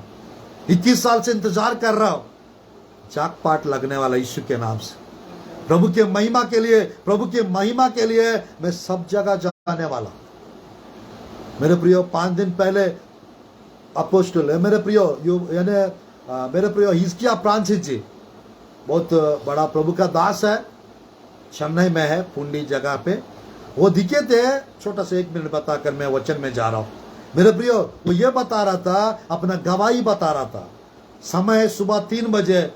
Speaker 1: 21 साल से इंतजार कर रहा हूं। जागपाट लगने वाला यीशु के नाम से, प्रभु के महिमा के लिए, प्रभु के महिमा के लिए मैं सब जगह जाने वाला। मेरे प्रियो 5 दिन पहले अपोस्टल है। मेरे प्रियो यानी मेरे प्रियो हिजकिया फ्रांसिस जी बहुत बड़ा प्रभु का दास है, चेन्नई में है, पुंडी जगह पे। वो दिखे थे, छोटा सा 1 मिनट बताकर मैं वचन में जा रहा हूँ। मेरे प्रियो वो ये बता रहा था, अपना गवाही बता रहा था। समय सुबह 3 बजे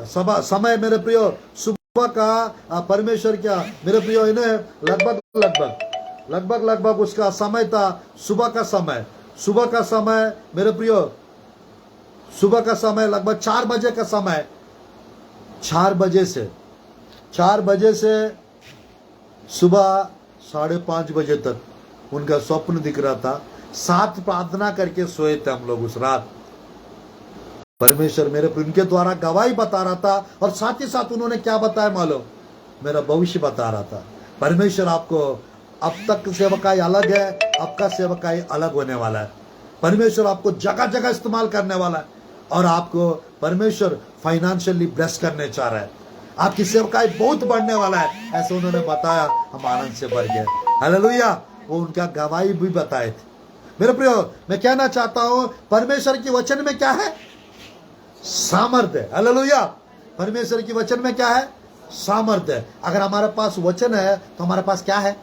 Speaker 1: समय मेरे प्रियो सुबह का परमेश्वर क्या मेरे प्रियो इन्हें लगभग उसका समय था, सुबह का समय मेरे प्रियो सुबह का समय लगभग 4 बजे का समय, 4 बजे से सुबह 5:30 बजे तक उनका स्वप्न दिख रहा था। 7 प्रार्थना करके सोए थे हम लोग उस रात। परमेश्वर मेरे उनके द्वारा गवाही बता रहा था, और साथ ही साथ उन्होंने क्या बताया मालूम, मेरा भविष्य बता रहा था। परमेश्वर आपको अब तक सेवकाई अलग है, आपका सेवकाई अलग होने वाला है। परमेश्वर आपको जगह जगह इस्तेमाल करने वाला है, और आपको परमेश्वर फाइनेंशियली ब्लेस करने चाह रहा है। आपकी सेवकाई बहुत बढ़ने वाला है, ऐसे उन्होंने बताया। हम आनंद से भर गए। हालेलुया। वो उनका गवाही भी बताए थे। मेरे प्रियो मैं कहना चाहता हूं, परमेश्वर के वचन में क्या है? सामर्थ्य है। हालेलुया। परमेश्वर के वचन में क्या है? सामर्थ्य है। अगर हमारे पास वचन है तो हमारे पास क्या है?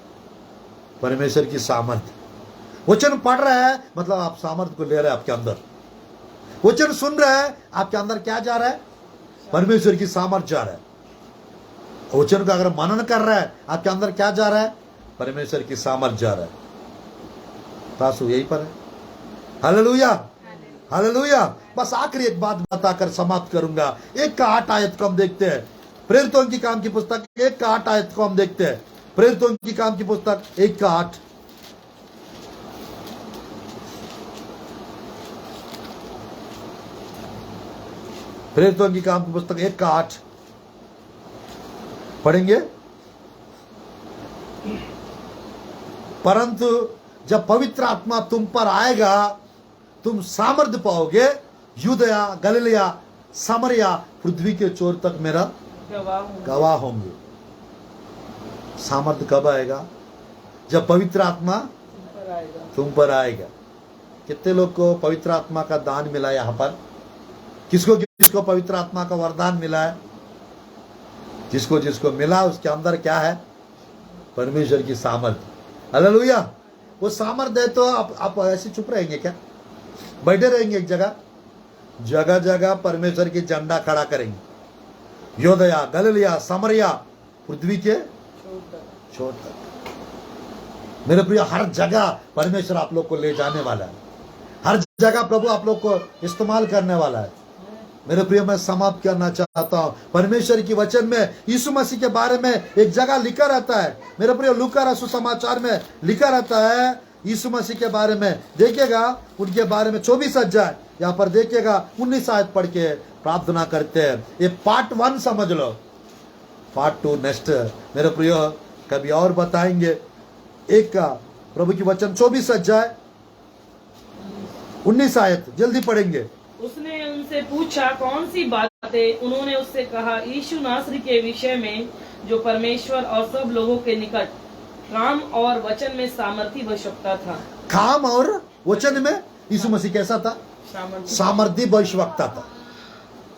Speaker 1: परमेश्वर की सामर्थ्य। वचन पढ़ रहे हैं मतलब आप सामर्थ्य को ले रहे हैं आपके अंदर। वचन सुन रहे हैं, आपके अंदर क्या जा रहा है? परमेश्वर की सामर्थ्य जा रहा है। वचन का अगर मनन कर रहा है, आपके अंदर क्या जा रहा है? परमेश्वर की सामर्थ्य जा रहा है। तासु यही पर है। Hallelujah, hallelujah. बस आखिरी एक बात बताकर समाप्त करूंगा। 1 का 8 आयत को हम देखते हैं। प्रेरितों की काम की पुस्तक 1 का 8 आयत को हम देखते हैं। प्रेरितों की काम की पुस्तक 1 का 8। प्रेरितों की काम की पुस्तक 1 का 8 पढ़ेंगे। परंतु जब पवित्र आत्मा तुम पर आएगा, तुम सामर्थ्य पाओगे, यूदया, गलीलिया, सामरिया, पृथ्वी के छोर तक मेरा गवाह होंगे। सामर्थ्य कब आएगा? जब पवित्र आत्मा तुम पर आएगा। कितने लोग को पवित्र आत्मा का दान मिला यहाँ पर? किसको किसको पवित्र आत्मा का वरदान मिला है? जिसको जिसको मिला उसके अंदर क्या है? परमेश्वर की सामर्थ्य। हालेलुया। वो सामर्थ्य है तो आप ऐसे चुप रहेंगे क्या? बैठे रहेंगे एक जगह? जगह जगह परमेश्वर की झंडा खड़ा करेंगे। योदया, गलीलिया, सामरिया, पृथ्वी के छोर तक। मेरे प्रिय हर जगह परमेश्वर आप लोग को ले जाने वाला है। हर जगह प्रभु आप लोग को इस्तेमाल करने वाला है। मेरे प्रिय मैं समाप्त करना चाहता हूं। परमेश्वर की वचन में यीशु मसीह के बारे में एक जगह लिखा रहता है। मेरे प्रिय लूका रसूल समाचार में लिखा रहता है यीशु मसीह के बारे में। देखिएगा उनके बारे में 24 अध्याय यहाँ पर देखिएगा 19 आयत पढ़ के प्रार्थना करते हैं। ये पार्ट 1 समझ लो, पार्ट 2 नेक्स्ट मेरे प्रिय कभी और बताएंगे। एक का प्रभु की वचन 24 अध्याय 19 आयत जल्दी पढ़ेंगे।
Speaker 2: उसने उनसे पूछा कौन सी बातें? उन्होंने उससे कहा, यीशु नासरी के विषय में, जो परमेश्वर और सब लोगों के निकट काम और वचन में सामर्थी भविष्यवक्ता था।
Speaker 1: काम और वचन में यीशु मसीह कैसा था? सामर्थी भविष्यवक्ता था।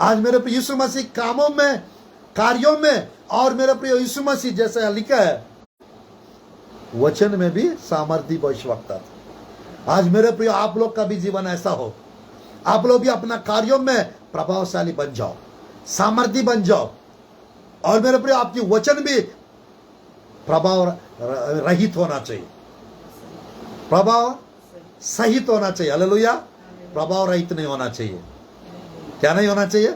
Speaker 1: आज मेरे प्रिय यीशु मसीह कामों में, कार्यों में, और मेरे प्रिय यीशु मसीह जैसा लिखा है वचन में भी सामर्थी भविष्यवक्ता था। आज मेरे प्रिय आप लोग का भी जीवन ऐसा हो, आप लोग भी अपना कार्यों में प्रभावशाली बन जाओ, सामर्थी बन जाओ, और मेरे प्रिय आपकी वचन भी प्रभाव रहित होना चाहिए, प्रभाव सहित होना चाहिए। हालेलुया। प्रभाव रहित नहीं होना चाहिए। क्या नहीं होना चाहिए?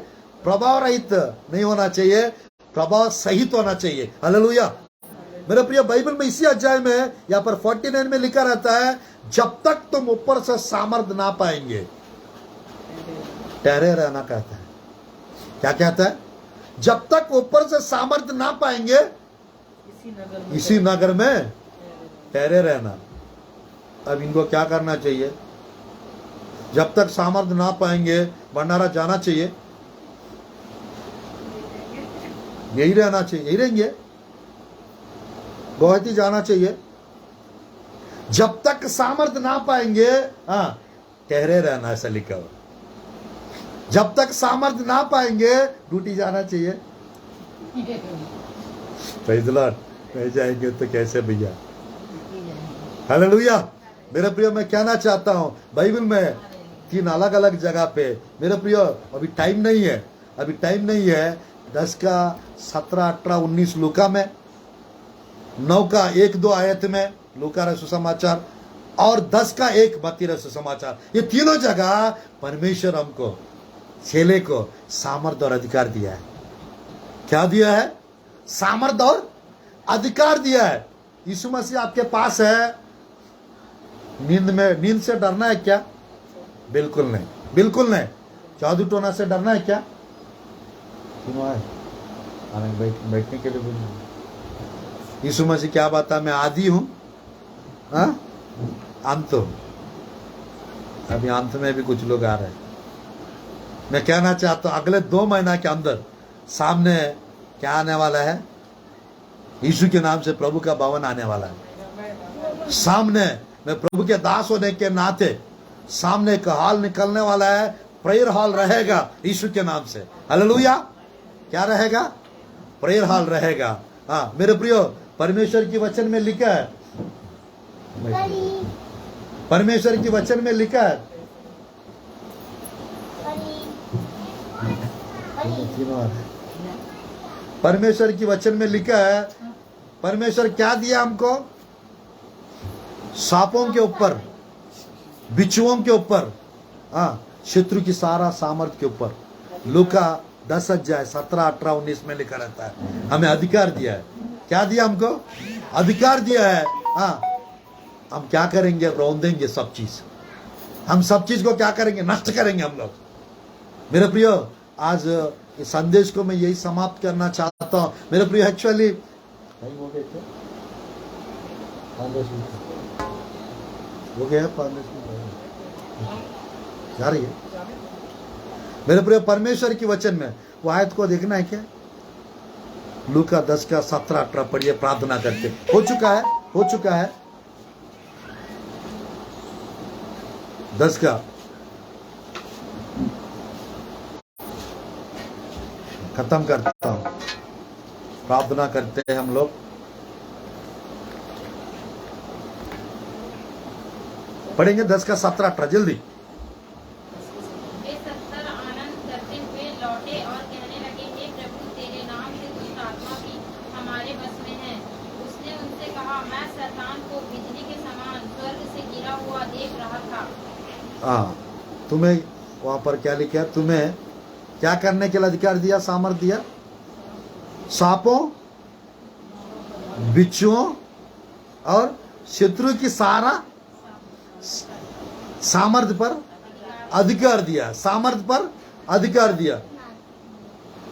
Speaker 1: प्रभाव रहित नहीं होना चाहिए, प्रभाव सहित होना चाहिए। हालेलुया। मेरे प्रिय बाइबल में इसी अध्याय में यहाँ पर 49 में लिखा रहता है, जब तक तुम ऊपर से सामर्थ्य ना पाएंगे, ठहरे रहना कहता है। क्या कहता है? जब तक ऊपर से सामर्थ्य ना पाएंगे इसी नगर में ठहरे रहना। अब इनको क्या करना चाहिए? जब तक सामर्थ्य ना पाएंगे भंडारा जाना चाहिए, यही रहना चाहिए, यही रहेंगे, गुवाहाटी जाना चाहिए। जब तक सामर्थ्य ना पाएंगे, हाँ, ठहरे रहना, ऐसा लिखा हुआ। जब तक सामर्थ्य ना पाएंगे ड्यूटी जाना चाहिए। Praise the Lord. नहीं जाएंगे तो कैसे भैया? हालेलुया। मेरे प्रियो, मैं कहना चाहता हूं बाइबल में 3 अलग अलग जगह पे, मेरे प्रियो अभी टाइम नहीं है, अभी टाइम नहीं है। 10 का 17, 18, 19 लूका में, 9 का 1-2 आयत में लूका रहा सुसमाचार, और 10 का 1 मत्ती रहा सुसमाचार। ये तीनों जगह परमेश्वर हमको, चेले को सामर्थ और अधिकार दिया है। क्या दिया है? सामर्थ और अधिकार दिया है। यीशु मसीह आपके पास है। नींद से डरना है क्या? बिल्कुल नहीं, बिल्कुल नहीं। जादू टोना से डरना है क्या? क्यों आए? बैठने के लिए बोलिए। यीशु मसीह क्या बात, मैं आदि हूं, अंत हूं। अभी अंत में भी कुछ लोग आ रहे हैं। मैं कहना चाहता हूं अगले 2 महीना के अंदर सामने क्या आने वाला है? यीशु के नाम से प्रभु का भवन आने वाला है। सामने मैं प्रभु के दास होने के नाते सामने एक हॉल निकलने वाला है। प्रेयर हॉल रहेगा यीशु के नाम से। हालेलुया। क्या रहेगा? प्रेयर हॉल रहेगा। हाँ मेरे प्रियो, परमेश्वर की वचन में लिखा है, परमेश्वर की वचन में लिखा है, परमेश्वर की वचन में लिखा है, परमेश्वर क्या दिया हमको? सांपों के ऊपर, बिच्छुओं के ऊपर, शत्रु की सारा सामर्थ के ऊपर। लूका 10 अध्याय 17, 18, 19 में लिखा रहता है। हमें अधिकार दिया है। क्या दिया हमको? अधिकार दिया है। हम क्या करेंगे? रौंदेंगे सब चीज। हम सब चीज को क्या करेंगे? नष्ट करेंगे हम लोग। मेरे प्रियो, आज इस संदेश को मैं यही समाप्त करना चाहता हूं। मेरे प्रियो, एक्चुअली हो गया 5 जा रही है। मेरे प्रिय, परमेश्वर की वचन में वो आयत को देखना है क्या? लूका 10 का 17, 18 पढ़िए, प्रार्थना करते। हो चुका है, हो चुका है। 10 का खत्म करता हूं। प्रार्थना करते हैं हम लोग। पढ़ेंगे 10 का 17, 18 जल्दी।
Speaker 3: वे 70 आनंद करते हुए लौटे और कहने लगे, हे प्रभु, तेरे नाम से दुष्ट आत्मा भी हमारे बस में है। उसने उनसे कहा, मैं शैतान को बिजली के समान स्वर्ग से गिरा हुआ देख रहा था।
Speaker 1: तुम्हें वहां पर क्या लिखा है? तुम्हें क्या करने के लिए अधिकार दिया, सामर्थ दिया? सांपों, बिच्छुओं और शत्रु की सारा सामर्थ पर अधिकार दिया। सामर्थ पर अधिकार दिया।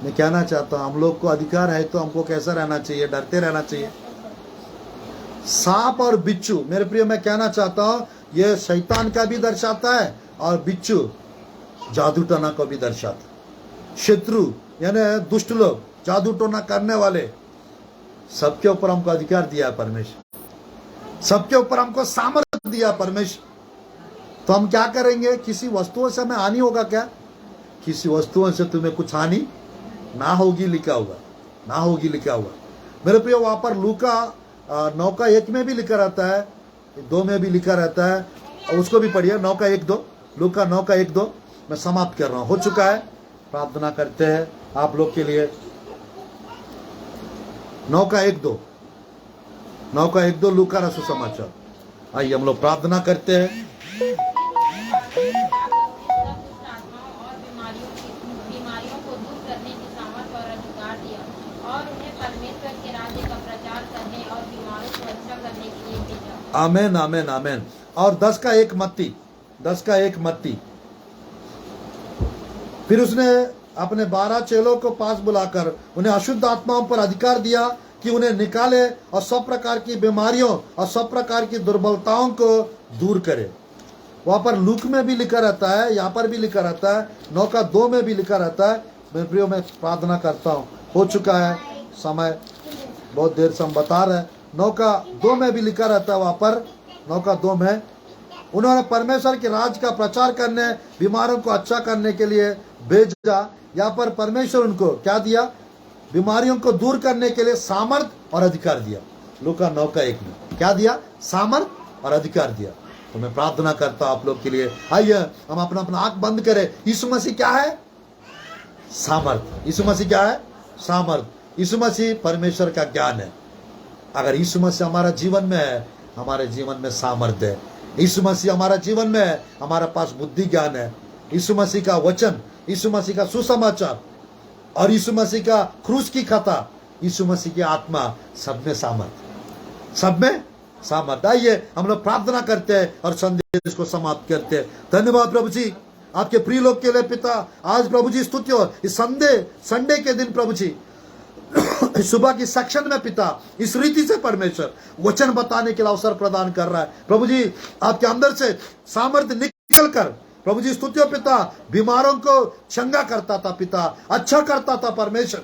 Speaker 1: मैं कहना चाहता हूं, हम लोग को अधिकार है तो हमको कैसा रहना चाहिए? डरते रहना चाहिए। सांप और बिच्छू, मेरे प्रिय, मैं कहना चाहता हूं, यह शैतान का भी दर्शाता है और बिच्छू जादू टोना को भी दर्शाता है। शत्रु यानी दुष्ट लोग, जादू टोना करने वाले, सबके ऊपर हमको अधिकार दिया है परमेश्वर। सबके ऊपर हमको सामर्थ्य दिया परमेश्वर। तो हम क्या करेंगे? किसी वस्तुओं से हमें हानि होगा क्या? किसी वस्तुओं से तुम्हें कुछ हानि ना होगी, लिखा हुआ, ना होगी लिखा हुआ। मेरे प्रिय, वहां पर लूका 9 का 1 में भी लिखा रहता है, 2 में भी लिखा रहता है, और उसको भी पढ़िए। 9 का 1-2, लूका 9 का 1-2। मैं समाप्त कर रहा हूं, हो चुका है। प्रार्थना करते हैं आप लोग के लिए। 9 का 1-2, 9 का 1-2 लूका रहा सुसमाचार। आइए हम लोग प्रार्थना करते हैं।
Speaker 3: दुष्ट आत्माओं और बीमारियों को दूर करने की सामर्थ और अधिकार दिया, और उन्हें परमेश्वर के राज्य का प्रचार करने और बीमारों को अच्छा करने के लिए भेजा।
Speaker 1: आमेन, आमेन, आमेन। और 10 का 1 मत्ती, 10 का 1 मत्ती। फिर उसने अपने 12 चेलों को पास बुलाकर उन्हें अशुद्ध आत्माओं पर अधिकार दिया कि उन्हें निकाले और सब प्रकार की बीमारियों और सब प्रकार की दुर्बलताओं को दूर करे। वहां पर लूक में भी लिखा रहता है, यहाँ पर भी लिखा रहता है, 9 का 2 में भी लिखा रहता है। मेरे प्रियो, मैं प्रार्थना करता हूँ, हो चुका है समय, बहुत देर से हम बता रहे हैं। 9 का 2 में भी लिखा रहता है वहां पर, 9 का 2 में, उन्होंने परमेश्वर के राज का प्रचार करने, बीमारों को अच्छा करने के लिए भेजा। यहाँ पर परमेश्वर उनको क्या दिया? बीमारियों को दूर करने के लिए सामर्थ और अधिकार दिया। लूका 9:1 में क्या दिया? सामर्थ और अधिकार दिया। तो मैं प्रार्थना करता हूं आप लोग के लिए, आइए हम अपना अपना आंख बंद करें। यीशु मसीह क्या है? सामर्थ। यीशु मसीह क्या है? सामर्थ। यीशु मसीह परमेश्वर का ज्ञान है। अगर यीशु मसीह हमारा जीवन में है, हमारे जीवन में सामर्थ्य है। यीशु मसीह हमारा जीवन में है, हमारे पास बुद्धि ज्ञान है। यीशु मसीह का वचन, यीशु मसीह का सुसमाचार और यीशु मसीह का क्रूस की कथा, यीशु मसीह की आत्मा, सब में सामर्थ, सब में सामर्थ। आइए हम लोग प्रार्थना करते हैं और संदेश को समाप्त करते हैं। धन्यवाद प्रभु जी आपके प्रिय लोग के लिए पिता। आज प्रभु जी स्तुति हो, इस संडे के दिन प्रभु जी सुबह की सेक्शन में पिता इस रीति से परमेश्वर वचन बताने के लिए अवसर प्रदान कर रहा है। प्रभु जी आपके अंदर से सामर्थ्य निकल कर प्रभु जी स्तुति हो पिता, बीमारों को चंगा करता था पिता, अच्छा करता था परमेश्वर।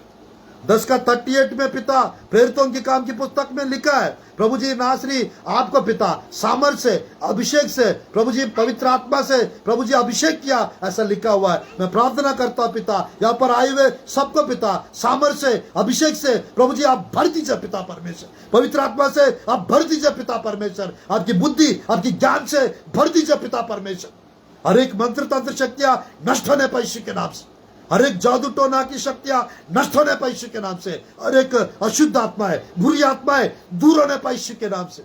Speaker 1: 10:38 में पिता प्रेरितों के काम की पुस्तक में लिखा है प्रभु जी नासरी आपको पिता सामर्थ से, अभिषेक से, प्रभु जी पवित्र आत्मा से प्रभु जी अभिषेक किया, ऐसा लिखा हुआ है। मैं प्रार्थना करता हूं पिता यहाँ पर आए हुए सबको पिता सामर्थ से, अभिषेक से प्रभु जी आप भर दीजिए पिता परमेश्वर। पवित्र आत्मा से आप भर दीजिए पिता परमेश्वर। आपकी बुद्धि, आपकी ज्ञान से भर दीजिए पिता परमेश्वर। हर एक मंत्र तंत्र शक्तियां नष्ट होने पर यीशु के नाम से, हर एक जादू टोना की शक्तियां नष्ट होने पर यीशु के नाम से, हर एक अशुद्ध आत्माएं, बुरी आत्माएं दूर होने पर यीशु के नाम से।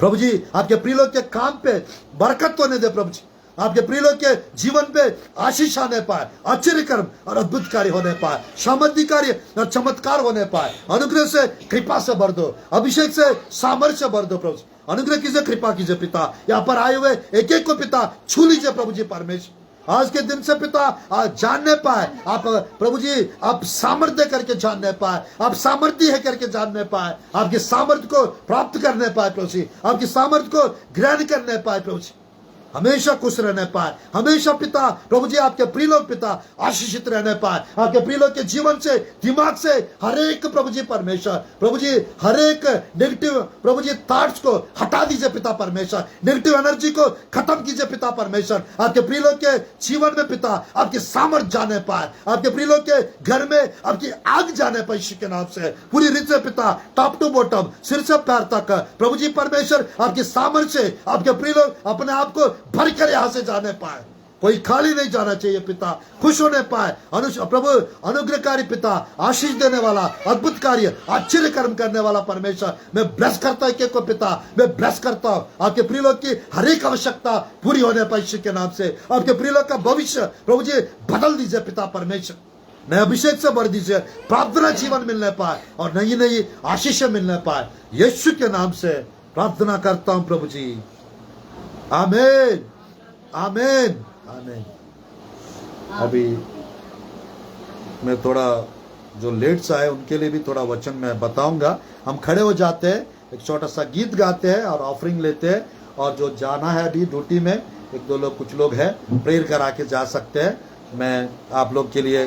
Speaker 1: प्रभु जी आपके प्रिय लोग के काम पे बरकत होने दे प्रभु जी। आपके प्रिय लोग के जीवन पे आशीष आने पाए, आश्चर्य कर्म और अद्भुत कार्य होने पाए, सामर्थ्य कार्य और चमत्कार होने पाए। अनुग्रह से, कृपा से भर दो, अभिषेक से, सामर्थ्य से भर दो प्रभु जी। अनुग्रह कीजिए, कृपा कीजिए पिता। यहाँ पर आए हुए एक एक को पिता छू लीजिए प्रभु जी परमेश्वर। आज के दिन से पिता जानने पाए आप प्रभु जी, आप सामर्थ्य करके जानने पाए, आप सामर्थ्य है करके जानने पाए, आपके सामर्थ्य को प्राप्त करने पाए प्रभु जी, आपकी सामर्थ्य को ग्रहण करने पाए प्रभु जी। हमेशा खुश रहने पाए, हमेशा पिता प्रभु जी आपके प्रिय लोग पिता आशीषित रहने पाए। आपके प्रिय लोग के जीवन से, दिमाग से हर एक प्रभु जी परमेश्वर, प्रभु जी हर एक नेगेटिव प्रभु जी थॉट्स को हटा दीजिए पिता परमेश्वर। नेगेटिव एनर्जी को खत्म कीजिए पिता परमेश्वर। आपके प्रिय लोग के जीवन में पिता आपके सामर्थ्य जाने पाए, आपके प्रिय लोग के घर में आपकी आग जाने पाए यीशु के नाम से। पूरी रीत से पिता टॉप टू बॉटम, सिर से पैर तक प्रभु जी परमेश्वर आपके सामर्थ्य से आपके प्रिय लोग अपने आप को भर कर यहां से जाने पाए। कोई खाली नहीं जाना चाहिए पिता, खुश होने पाए। प्रभु अनुग्रहकारी पिता, आशीष देने वाला, अद्भुत कार्य, आश्चर्य कर्म करने वाला परमेश्वर, मैं ब्लेस करता हूं एक को पिता, मैं ब्लेस करता हूं। आपके प्रिय लोग की हर एक आवश्यकता पूरी होने पाए यीशु के नाम से। आपके प्रिय लोग का भविष्य प्रभु जी बदल दीजिए पिता परमेश्वर। नए अभिषेक से भर दीजिए, प्रार्थना जीवन मिलने पाए और नई नई आशीष मिलने पाए। यीशु के नाम से प्रार्थना करता हूं प्रभु जी, आमीन, आमीन, आमीन। अभी मैं थोड़ा जो लेट से आए उनके लिए भी थोड़ा वचन मैं बताऊंगा। हम खड़े हो जाते हैं, एक छोटा सा गीत गाते हैं और ऑफरिंग लेते हैं। और जो जाना है अभी ड्यूटी में, एक दो लोग, कुछ लोग हैं, प्रेयर करा के जा सकते हैं। मैं आप लोग के लिए